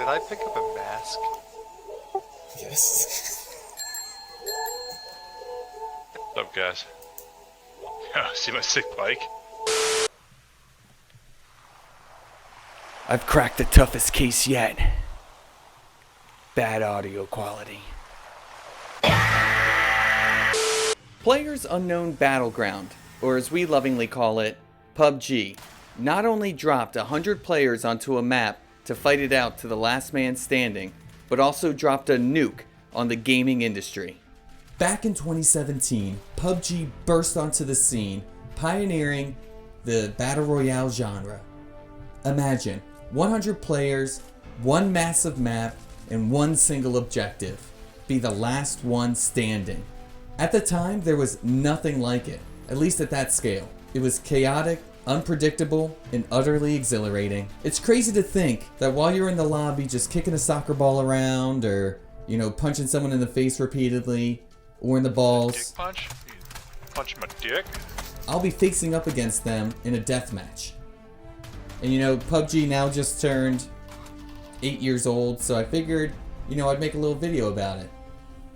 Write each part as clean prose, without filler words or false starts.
Did I pick up a mask? Yes. What's up, guys? See my sick bike? I've cracked the toughest case yet. Bad audio quality. Players Unknown Battleground, or as we lovingly call it, PUBG, not only dropped 100 players onto a map to fight it out to the last man standing, but also dropped a nuke on the gaming industry. Back in 2017, PUBG burst onto the scene, pioneering the Battle Royale genre. Imagine 100 players, one massive map, and one single objective: be the last one standing. At the time, there was nothing like it, at least at that scale. It was chaotic, unpredictable, and utterly exhilarating. It's crazy to think that while you're in the lobby just kicking a soccer ball around, or, punching someone in the face repeatedly, or in the balls, Dick punch? You punch my dick? I'll be facing up against them in a deathmatch. And PUBG now just turned 8 years old, so I figured, I'd make a little video about it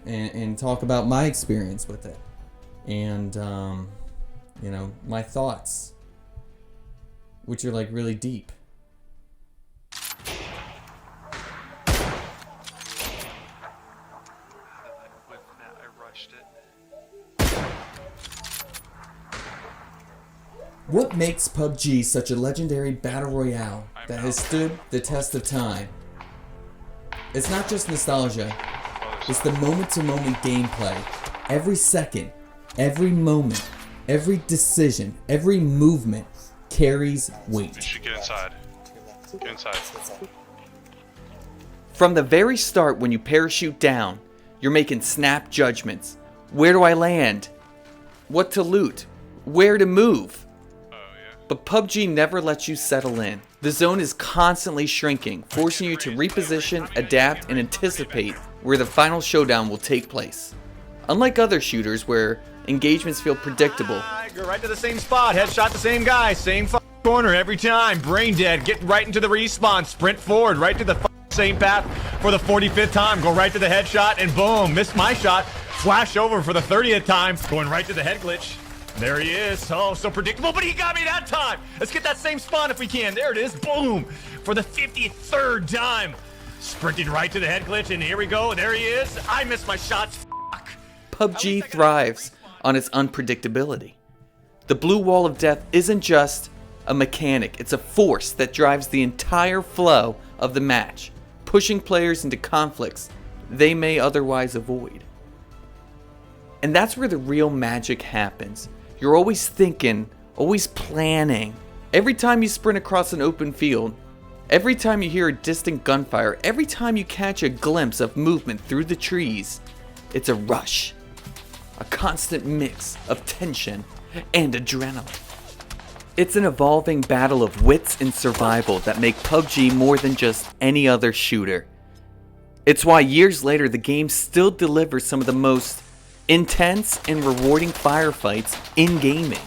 and talk about my experience with it. And, my thoughts, which are like really deep. What makes PUBG such a legendary battle royale that has stood the test of time? It's not just nostalgia, it's the moment-to-moment gameplay. Every second, every moment, every decision, every movement carries weight. You should get inside. Get inside. From the very start, when you parachute down, you're making snap judgments. Where do I land? What to loot? Where to move? But PUBG never lets you settle in. The zone is constantly shrinking, forcing you to reposition, adapt, and anticipate where the final showdown will take place. Unlike other shooters where engagements feel predictable, Go right to the same spot, headshot the same guy, same corner every time, brain dead, get right into the respawn, sprint forward, right to the same path for the 45th time, go right to the headshot, and boom, missed my shot, flash over for the 30th time, going right to the head glitch. There he is. Oh, so predictable, but he got me that time. Let's get that same spawn if we can. There it is. Boom. For the 53rd time. Sprinting right to the head glitch, and here we go. There he is. I missed my shots. Fuck. PUBG thrives on its unpredictability. The blue wall of death isn't just a mechanic. It's a force that drives the entire flow of the match, pushing players into conflicts they may otherwise avoid. And that's where the real magic happens. You're always thinking, always planning. Every time you sprint across an open field, every time you hear a distant gunfire, every time you catch a glimpse of movement through the trees, it's a rush. A constant mix of tension and adrenaline. It's an evolving battle of wits and survival that make PUBG more than just any other shooter. It's why years later the game still delivers some of the most intense and rewarding firefights in gaming.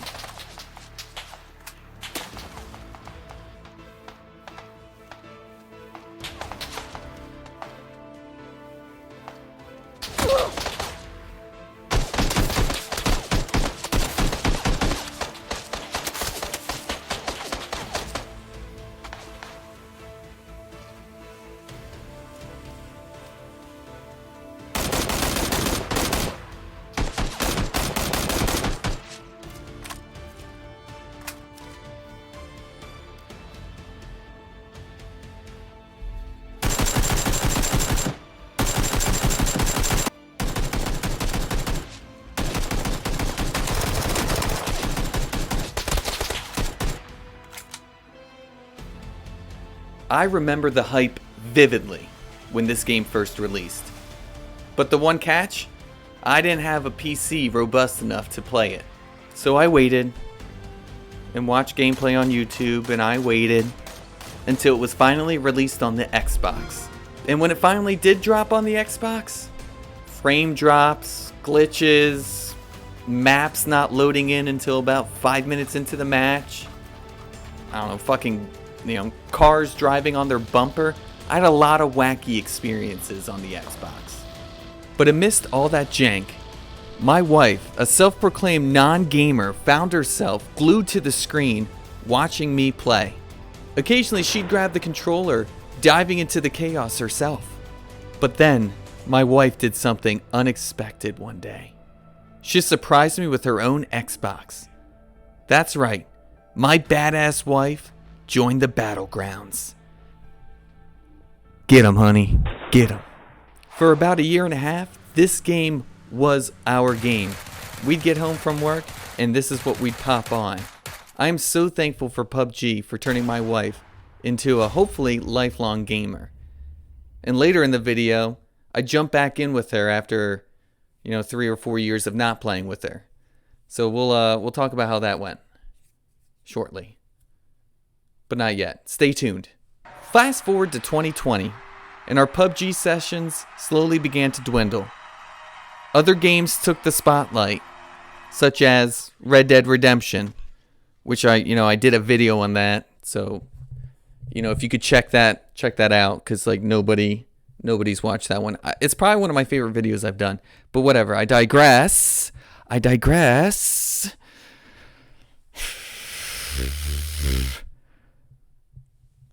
I remember the hype vividly when this game first released. But the one catch? I didn't have a PC robust enough to play it. So I waited and watched gameplay on YouTube, and I waited until it was finally released on the Xbox. And when it finally did drop on the Xbox, frame drops, glitches, maps not loading in until about 5 minutes into the match, I don't know, fucking, cars driving on their bumper I had a lot of wacky experiences on the Xbox. But amidst all that jank, my wife, a self-proclaimed non-gamer, found herself glued to the screen watching me play. Occasionally she'd grab the controller, diving into the chaos herself. But then, my wife did something unexpected one day. She surprised me with her own Xbox. That's right, my badass wife joined the battlegrounds. Get 'em, honey, get 'em. For about a year and a half, this game was our game. We'd get home from work, and this is what we'd pop on. I am so thankful for PUBG for turning my wife into a hopefully lifelong gamer. And later in the video, I jump back in with her after, 3 or 4 years of not playing with her. So we'll talk about how that went shortly. But not yet. Stay tuned. Fast forward to 2020, and our PUBG sessions slowly began to dwindle. Other games took the spotlight, such as Red Dead Redemption, which I did a video on that. So, if you could check that out, because like nobody's watched that one. It's probably one of my favorite videos I've done. But whatever, I digress.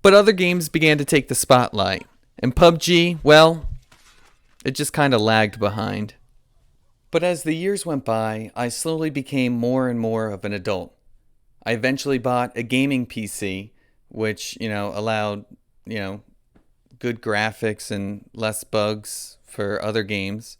But other games began to take the spotlight. And PUBG, well, it just kind of lagged behind. But as the years went by, I slowly became more and more of an adult. I eventually bought a gaming PC, which, allowed, good graphics and less bugs for other games.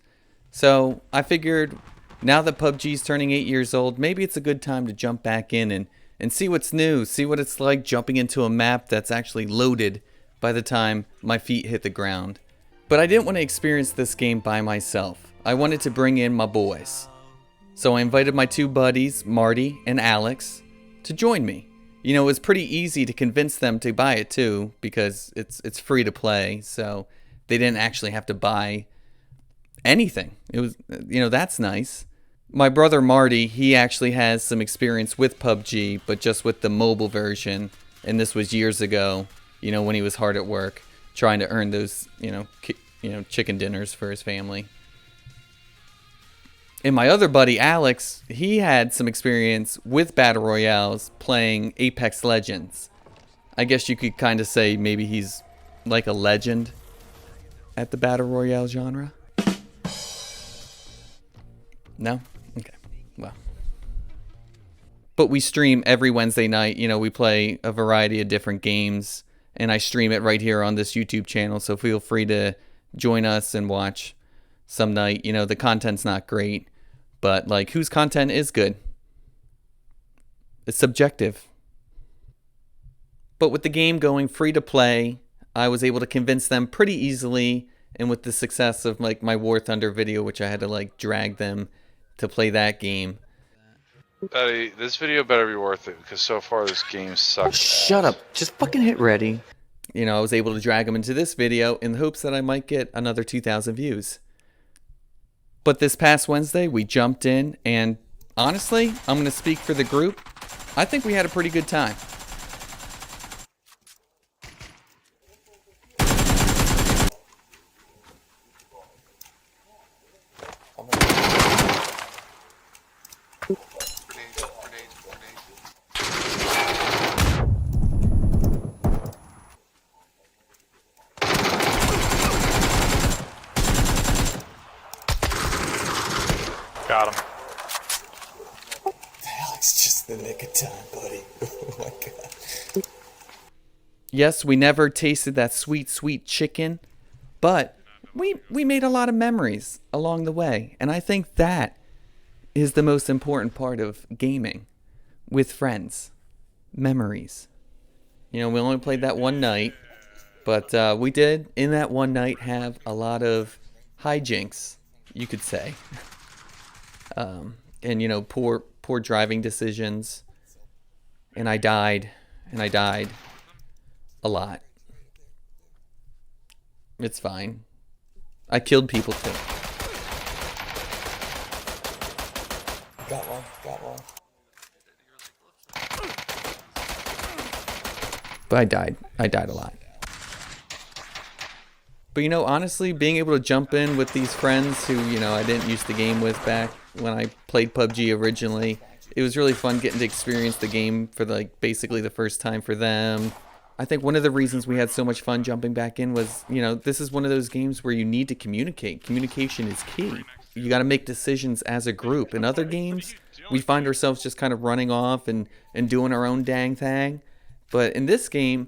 So I figured now that PUBG's turning 8 years old, maybe it's a good time to jump back in and see what's new, see what it's like jumping into a map that's actually loaded by the time my feet hit the ground. But I didn't want to experience this game by myself. I wanted to bring in my boys. So I invited my two buddies, Marty and Alex, to join me. It was pretty easy to convince them to buy it too, because it's free to play, so they didn't actually have to buy anything. It was, that's nice. My brother Marty, he actually has some experience with PUBG, but just with the mobile version, and this was years ago, when he was hard at work, trying to earn those, chicken dinners for his family. And my other buddy, Alex, he had some experience with Battle Royales playing Apex Legends. I guess you could kind of say maybe he's like a legend at the Battle Royale genre. No? Okay. Well. But we stream every Wednesday night. We play a variety of different games, and I stream it right here on this YouTube channel, so feel free to join us and watch some night. The content's not great. But, whose content is good? It's subjective. But with the game going free to play, I was able to convince them pretty easily. And with the success of, my War Thunder video, which I had to, drag them to play that game. Buddy, this video better be worth it, because so far this game sucks. Shut up. Just fucking hit ready. I was able to drag them into this video in the hopes that I might get another 2,000 views. But this past Wednesday, we jumped in, and honestly, I'm going to speak for the group. I think we had a pretty good time. Got him. Alex, just the nick of time, buddy. Oh my god. Yes, we never tasted that sweet, sweet chicken, but we made a lot of memories along the way. And I think that is the most important part of gaming with friends. Memories. We only played that one night, but we did, in that one night, have a lot of hijinks, you could say. And poor driving decisions, and I died a lot. It's fine. I killed people too. Got one. But I died a lot. But honestly, being able to jump in with these friends who, I didn't used to game with back when I played PUBG originally, it was really fun getting to experience the game for basically the first time for them. I think one of the reasons we had so much fun jumping back in was, this is one of those games where you need to communicate. Communication is key. You got to make decisions as a group. In other games, we find ourselves just kind of running off and doing our own dang thing. But in this game,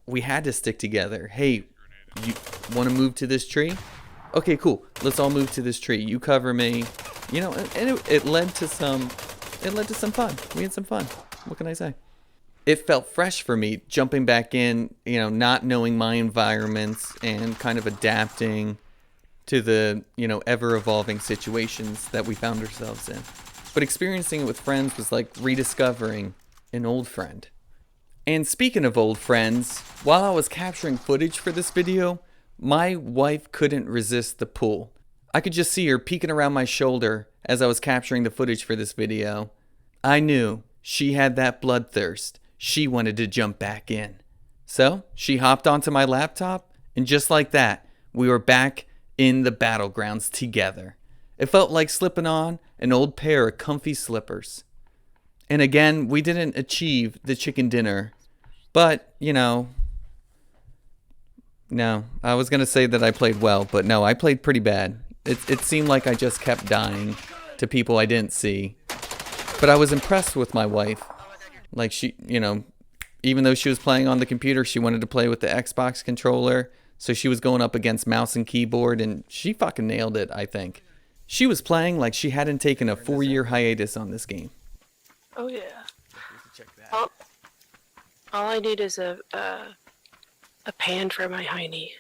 we had to stick together. Hey, you want to move to this tree? Okay, cool. Let's all move to this tree. You cover me. And it led to some fun. We had some fun. What can I say? It felt fresh for me jumping back in, not knowing my environments and kind of adapting to the, ever evolving situations that we found ourselves in. But experiencing it with friends was like rediscovering an old friend. And speaking of old friends, while I was capturing footage for this video, my wife couldn't resist the pull. I could just see her peeking around my shoulder as I was capturing the footage for this video. I knew she had that bloodthirst. She wanted to jump back in. So she hopped onto my laptop, and just like that, we were back in the battlegrounds together. It felt like slipping on an old pair of comfy slippers. And again, we didn't achieve the chicken dinner. But, no, I was going to say that I played well, but no, I played pretty bad. It seemed like I just kept dying to people I didn't see. But I was impressed with my wife. Like she, even though she was playing on the computer, she wanted to play with the Xbox controller. So she was going up against mouse and keyboard, and she fucking nailed it, I think. She was playing like she hadn't taken a 4-year hiatus on this game. Oh yeah. All I need is a pan for my hiney.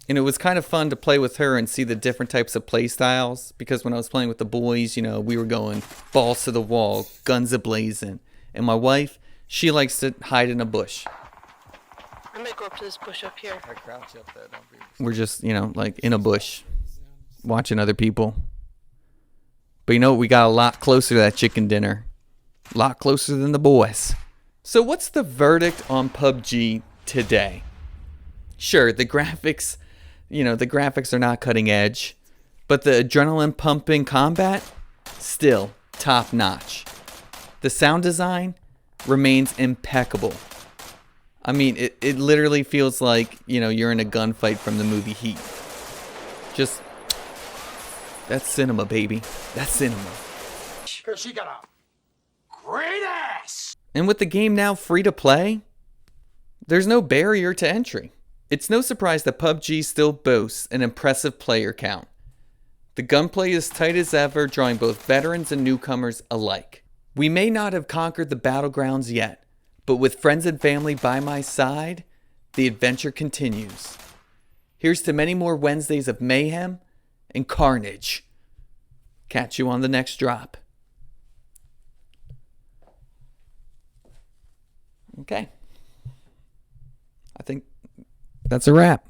And it was kind of fun to play with her and see the different types of play styles, because when I was playing with the boys, we were going balls to the wall, guns a-blazing. And my wife, she likes to hide in a bush. I might go up to this bush up here. We're just, like in a bush, watching other people. But we got a lot closer to that chicken dinner. A lot closer than the boys. So what's the verdict on PUBG today? Sure, the graphics, the graphics are not cutting edge, but the adrenaline pumping combat, still top notch. The sound design remains impeccable. I mean, it literally feels like, you're in a gunfight from the movie Heat. Just, that's cinema, baby. That's cinema. She got a great ass! And with the game now free to play, there's no barrier to entry. It's no surprise that PUBG still boasts an impressive player count. The gunplay is tight as ever, drawing both veterans and newcomers alike. We may not have conquered the battlegrounds yet, but with friends and family by my side, the adventure continues. Here's to many more Wednesdays of mayhem and carnage. Catch you on the next drop. Okay. I think that's a wrap.